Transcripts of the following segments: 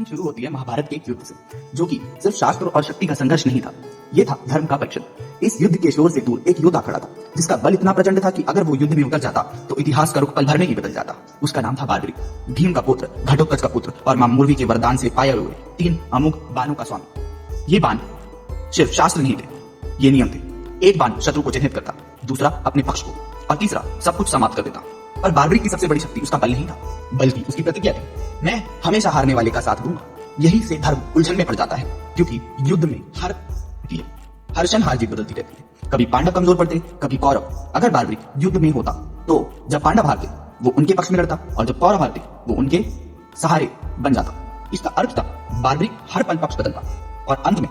कहानी शुरू होती है महाभारत के एक युद्ध से, जो कि सिर्फ शास्त्र और शक्ति का संघर्ष नहीं था, ये था धर्म का परीक्षण। इस युद्ध के शोर से दूर एक योद्धा खड़ा था, जिसका बल इतना प्रचंड था कि अगर वो युद्ध में उतर जाता तो इतिहास का रुख पल भर में ही बदल जाता। उसका नाम था बार्बरिक, भीम का पुत्र, घटोत्कच का पुत्र और मां मुरवी के वरदान से पाए हुए 3 अमोघ बाणों का स्वामी। ये बाण सिर्फ शास्त्र नहीं थे, ये नियम थे। एक बाण शत्रु को चिन्हित करता, दूसरा अपने पक्ष को, और तीसरा सब कुछ समाप्त कर देता। पर बार्बरिक की सबसे बड़ी शक्ति उसका बल नहीं था, बल्कि उसकी प्रतिज्ञा थी, मैं हमेशा हारने वाले का साथ दूंगा। यही से धर्म उलझन में पड़ जाता है, क्योंकि युद्ध में हर क्षण हार जीत बदलती रहती है। कभी पांडव कमजोर पड़ते, कभी कौरव। अगर बार्बरिक युद्ध में होता तो जब पांडव हारते वो उनके पक्ष में लड़ता, और जब कौरव हारते वो उनके सहारे बन जाता। इसका अर्थ था बार्बरिक हर पल पक्ष बदलता, और अंत में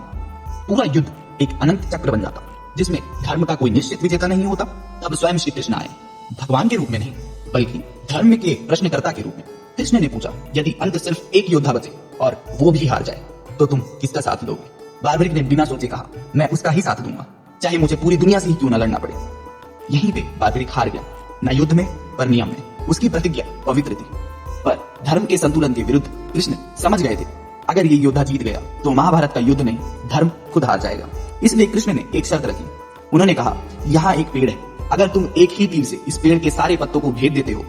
पूरा युद्ध एक अनंत चक्र बन जाता, जिसमें धर्म का कोई निश्चित विजेता नहीं होता। तब स्वयं श्री कृष्ण आए, भगवान के रूप में नहीं, बल्कि धर्म के प्रश्नकर्ता के रूप में। कृष्ण ने पूछा, यदि अंत सिर्फ एक योद्धा बचे और वो भी हार जाए तो तुम किसका साथ लोगे? बार्बरिक ने बिना सोचे कहा, मैं उसका ही साथ दूंगा, चाहे मुझे पूरी दुनिया से ही क्यों न लड़ना पड़े। यहीं पे बार्बरिक हार गया, न युद्ध में पर नियम में। उसकी प्रतिज्ञा पवित्र थी, पर धर्म के संतुलन के विरुद्ध। कृष्ण समझ गए थे, अगर ये योद्धा जीत गया तो महाभारत का युद्ध नहीं, धर्म खुद हार जाएगा। इसलिए कृष्ण ने एक शर्त रखी। उन्होंने कहा, यहाँ एक पेड़ है, अगर तुम एक ही तीर से इस पेड़ के सारे पत्तों को भेद देते हो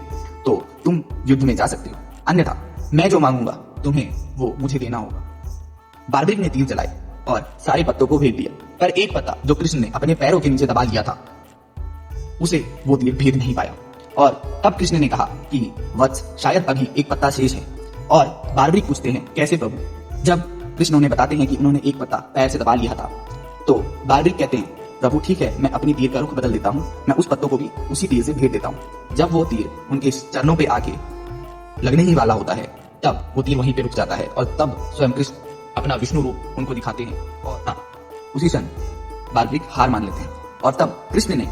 तो तुम युद्ध में जा सकते हो, अन्यथा मैं जो मांगूंगा तुम्हें वो मुझे देना होगा। बार्बरिक ने तीर चलाए और सारे पत्तों को भेद दिया, पर एक पत्ता जो कृष्ण ने अपने पैरों के नीचे दबा लिया था, उसे वो तीर भेद नहीं पाया। और तब कृष्ण ने कहा कि वत्स, शायद अभी एक पत्ता शेष है। और बार्बरिक पूछते हैं, कैसे प्रभु? जब कृष्ण उन्हें बताते हैं कि उन्होंने एक पत्ता पैर से दबा लिया था, तो बार्बरिक कहते हैं, प्रभु ठीक है, मैं अपनी तीर का रुख बदल देता हूँ, मैं उस पत्तों को भी उसी तीर से भेद देता हूँ। जब वो तीर उनके चरणों पे आके लगने ही वाला होता है, तब वो तीर वहीं पे रुक जाता है, और तब स्वयं कृष्ण अपना विष्णु रूप उनको दिखाते हैं, और उसी क्षण बार्बरिक हार मान लेते हैं। और तब कृष्ण ने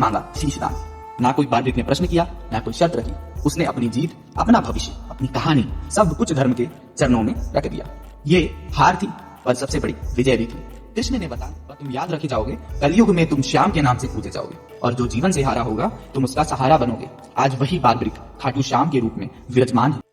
मांगा शीशदान। ना कोई बार्बरिक ने प्रश्न किया, ना कोई शर्त रखी। उसने अपनी जीत, अपना भविष्य, अपनी कहानी, सब कुछ धर्म के चरणों में रख दिया। ये हार थी, पर सबसे बड़ी विजय भी थी। कृष्ण ने बताया, तुम याद रखे जाओगे, कलयुग में तुम श्याम के नाम से पूजे जाओगे, और जो जीवन से हारा होगा तुम उसका सहारा बनोगे। आज वही बार्बरिक खाटू श्याम के रूप में विराजमान है।